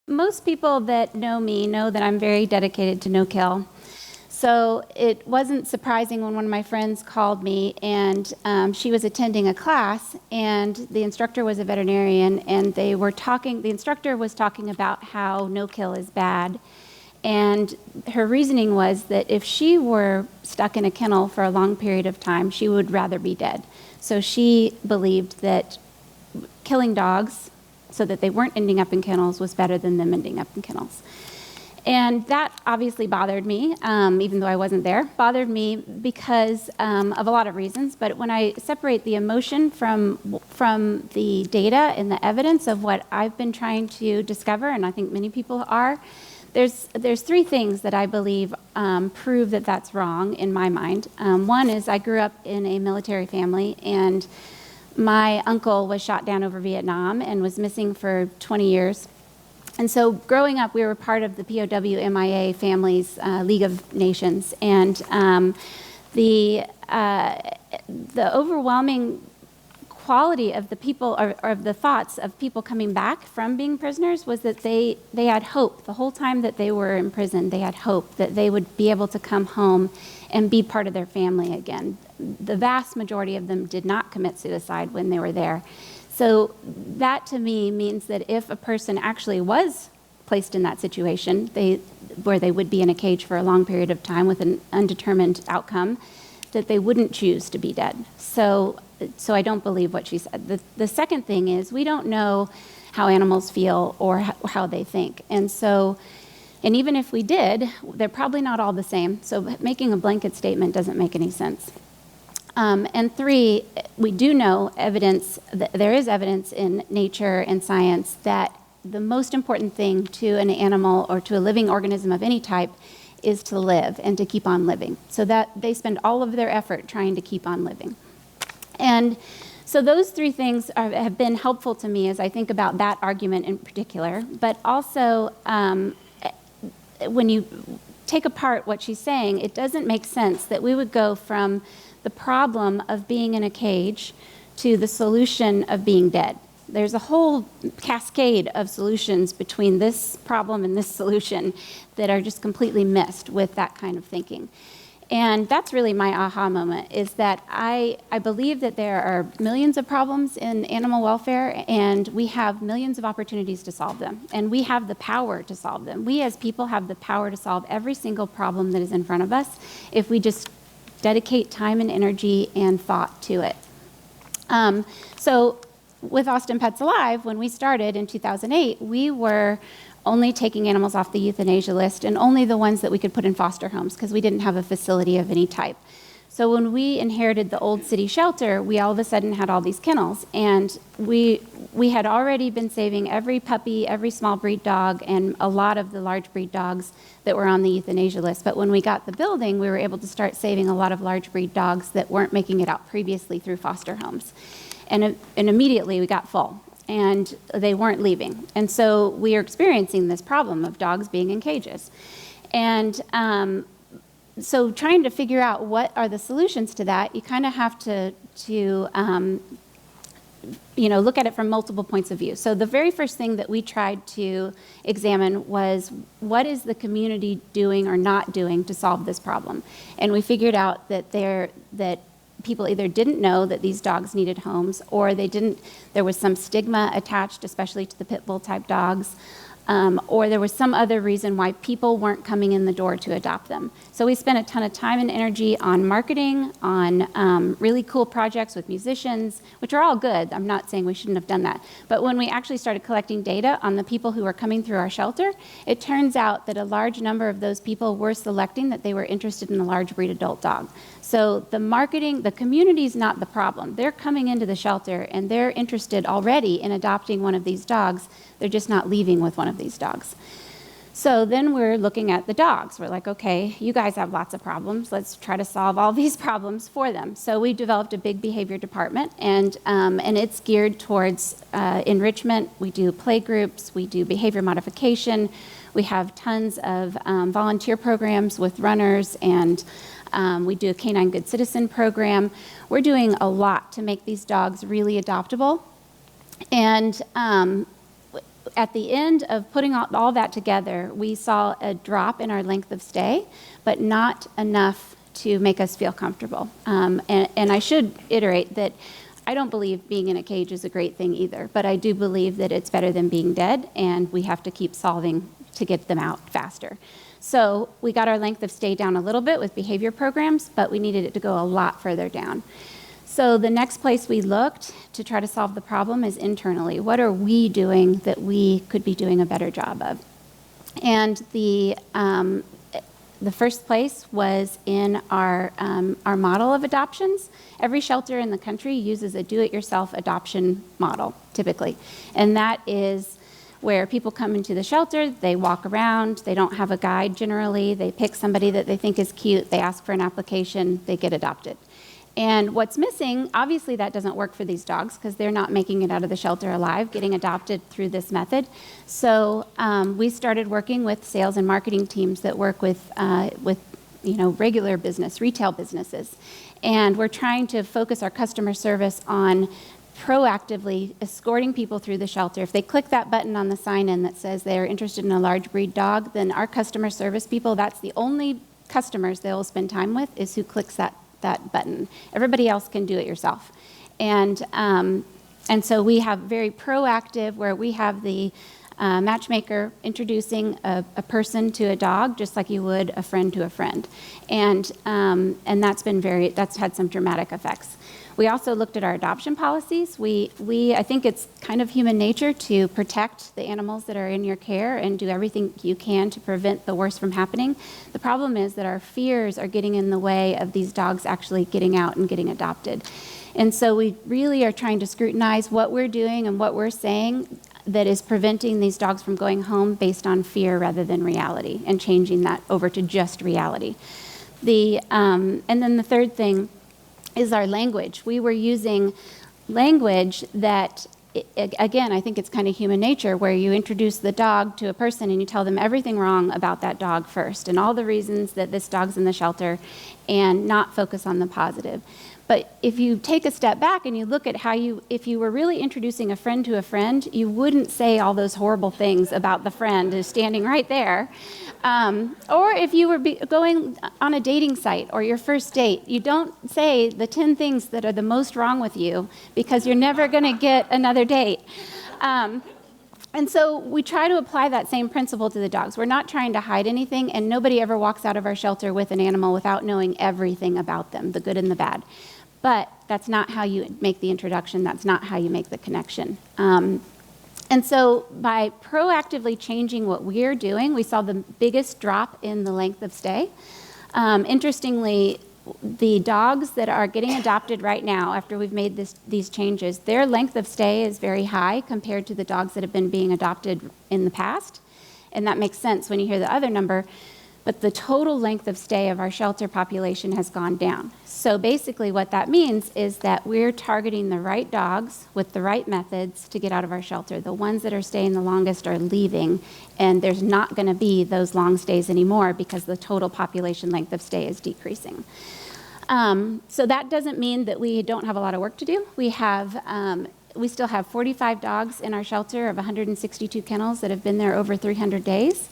most people that know me know that I'm very dedicated to no-kill. So it wasn't surprising when one of my friends called me, and she was attending a class, and the instructor was a veterinarian, and the instructor was talking about how no-kill is bad. And her reasoning was that if she were stuck in a kennel for a long period of time, she would rather be dead. So she believed that killing dogs so that they weren't ending up in kennels was better than them ending up in kennels. And that obviously bothered me, even though I wasn't there. Bothered me because of a lot of reasons, but when I separate the emotion from the data and the evidence of what I've been trying to discover, and I think many people are, there's three things that I believe prove that that's wrong in my mind. One is I grew up in a military family, and my uncle was shot down over Vietnam and was missing for 20 years. And so growing up, we were part of the POW MIA Families League of Nations. And the overwhelming quality of the people, or of the thoughts of people coming back from being prisoners, was that they had hope. The whole time that they were in prison, they had hope that they would be able to come home and be part of their family again. The vast majority of them did not commit suicide when they were there. So that to me means that if a person actually was placed in that situation, where they would be in a cage for a long period of time with an undetermined outcome, that they wouldn't choose to be dead. So I don't believe what she said. The second thing is we don't know how animals feel or how they think. And even if we did, they're probably not all the same. So making a blanket statement doesn't make any sense. And three, we do know there is evidence in nature and science that the most important thing to an animal or to a living organism of any type is to live and to keep on living. So that they spend all of their effort trying to keep on living. And so those three things have been helpful to me as I think about that argument in particular. But also, when you take apart what she's saying, it doesn't make sense that we would go from the problem of being in a cage to the solution of being dead. There's a whole cascade of solutions between this problem and this solution that are just completely missed with that kind of thinking. And that's really my aha moment, is that I believe that there are millions of problems in animal welfare, and we have millions of opportunities to solve them. And we have the power to solve them. We as people have the power to solve every single problem that is in front of us if we just dedicate time and energy and thought to it. So with Austin Pets Alive, when we started in 2008, we were only taking animals off the euthanasia list, and only the ones that we could put in foster homes because we didn't have a facility of any type. So when we inherited the old city shelter, we all of a sudden had all these kennels, and we had already been saving every puppy, every small breed dog, and a lot of the large breed dogs that were on the euthanasia list. But when we got the building, we were able to start saving a lot of large breed dogs that weren't making it out previously through foster homes. And immediately we got full, and they weren't leaving. And so we are experiencing this problem of dogs being in cages. And so trying to figure out what are the solutions to that, you kind of have to look at it from multiple points of view. So the very first thing that we tried to examine was, what is the community doing or not doing to solve this problem? And we figured out that people either didn't know that these dogs needed homes, or there was some stigma attached, especially to the pit bull type dogs, or there was some other reason why people weren't coming in the door to adopt them. So we spent a ton of time and energy on marketing, on really cool projects with musicians, which are all good. I'm not saying we shouldn't have done that. But when we actually started collecting data on the people who were coming through our shelter, it turns out that a large number of those people were selecting that they were interested in a large breed adult dog. So the marketing, the community's not the problem. They're coming into the shelter and they're interested already in adopting one of these dogs. They're just not leaving with one of these dogs. So then we're looking at the dogs. We're like, okay, you guys have lots of problems. Let's try to solve all these problems for them. So we developed a big behavior department, and it's geared towards enrichment. We do play groups. We do behavior modification. We have tons of volunteer programs with runners, and we do a Canine Good Citizen program. We're doing a lot to make these dogs really adoptable. And at the end of putting all that together, we saw a drop in our length of stay, but not enough to make us feel comfortable. And I should iterate that I don't believe being in a cage is a great thing either, but I do believe that it's better than being dead, and we have to keep solving to get them out faster. So we got our length of stay down a little bit with behavior programs, but we needed it to go a lot further down. So the next place we looked to try to solve the problem is internally. What are we doing that we could be doing a better job of? And the first place was in our model of adoptions. Every shelter in the country uses a do-it-yourself adoption model, typically. And that is where people come into the shelter, they walk around, they don't have a guide generally, they pick somebody that they think is cute, they ask for an application, they get adopted. And what's missing, obviously that doesn't work for these dogs because they're not making it out of the shelter alive, getting adopted through this method. So we started working with sales and marketing teams that work with regular business, retail businesses. And we're trying to focus our customer service on proactively escorting people through the shelter. If they click that button on the sign-in that says they're interested in a large breed dog, then our customer service people, that's the only customers they'll spend time with is who clicks that button. Everybody else can do it yourself. And so we have very proactive where we have the matchmaker introducing a person to a dog just like you would a friend to a friend. And that's had some dramatic effects. We also looked at our adoption policies. I think it's kind of human nature to protect the animals that are in your care and do everything you can to prevent the worst from happening. The problem is that our fears are getting in the way of these dogs actually getting out and getting adopted. And so we really are trying to scrutinize what we're doing and what we're saying that is preventing these dogs from going home based on fear rather than reality, and changing that over to just reality. And then the third thing is our language. We were using language that, again, I think it's kind of human nature, where you introduce the dog to a person and you tell them everything wrong about that dog first and all the reasons that this dog's in the shelter and not focus on the positive. But if you take a step back and you look at if you were really introducing a friend to a friend, you wouldn't say all those horrible things about the friend who's standing right there. Or if you were going on a dating site or your first date, you don't say the 10 things that are the most wrong with you because you're never going to get another date. And so we try to apply that same principle to the dogs. We're not trying to hide anything, and nobody ever walks out of our shelter with an animal without knowing everything about them, the good and the bad. But that's not how you make the introduction. That's not how you make the connection. And so by proactively changing what we're doing, we saw the biggest drop in the length of stay. Interestingly, the dogs that are getting adopted right now, after we've made these changes, their length of stay is very high compared to the dogs that have been being adopted in the past. And that makes sense when you hear the other number. But the total length of stay of our shelter population has gone down. So basically what that means is that we're targeting the right dogs with the right methods to get out of our shelter. The ones that are staying the longest are leaving, and there's not going to be those long stays anymore because the total population length of stay is decreasing. So that doesn't mean that we don't have a lot of work to do. We still have 45 dogs in our shelter of 162 kennels that have been there over 300 days,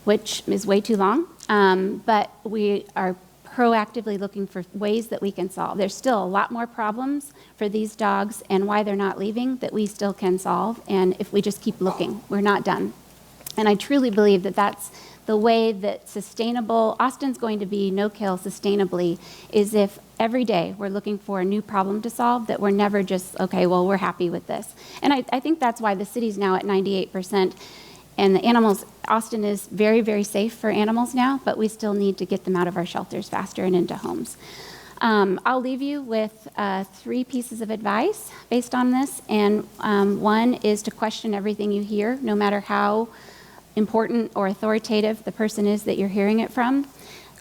which is way too long. But we are proactively looking for ways that we can solve. There's still a lot more problems for these dogs and why they're not leaving that we still can solve. And if we just keep looking, we're not done. And I truly believe that that's the way that sustainable, Austin's going to be no-kill sustainably, is if every day we're looking for a new problem to solve, that we're never just, okay, well, we're happy with this. And I think that's why the city's now at 98%. And the animals, Austin is very, very safe for animals now, but we still need to get them out of our shelters faster and into homes. I'll leave you with 3 pieces of advice based on this. And one is to question everything you hear, no matter how important or authoritative the person is that you're hearing it from.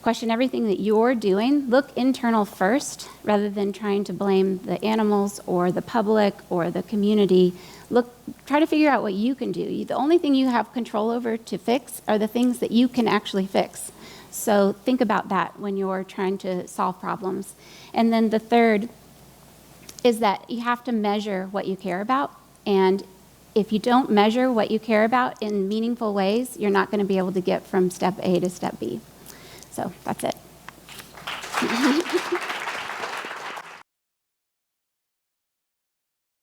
Question everything that you're doing. Look internal first, rather than trying to blame the animals or the public or the community. Try to figure out what you can do. The only thing you have control over to fix are the things that you can actually fix. So think about that when you're trying to solve problems. And then the third is that you have to measure what you care about. And if you don't measure what you care about in meaningful ways, you're not going to be able to get from step A to step B. So that's it.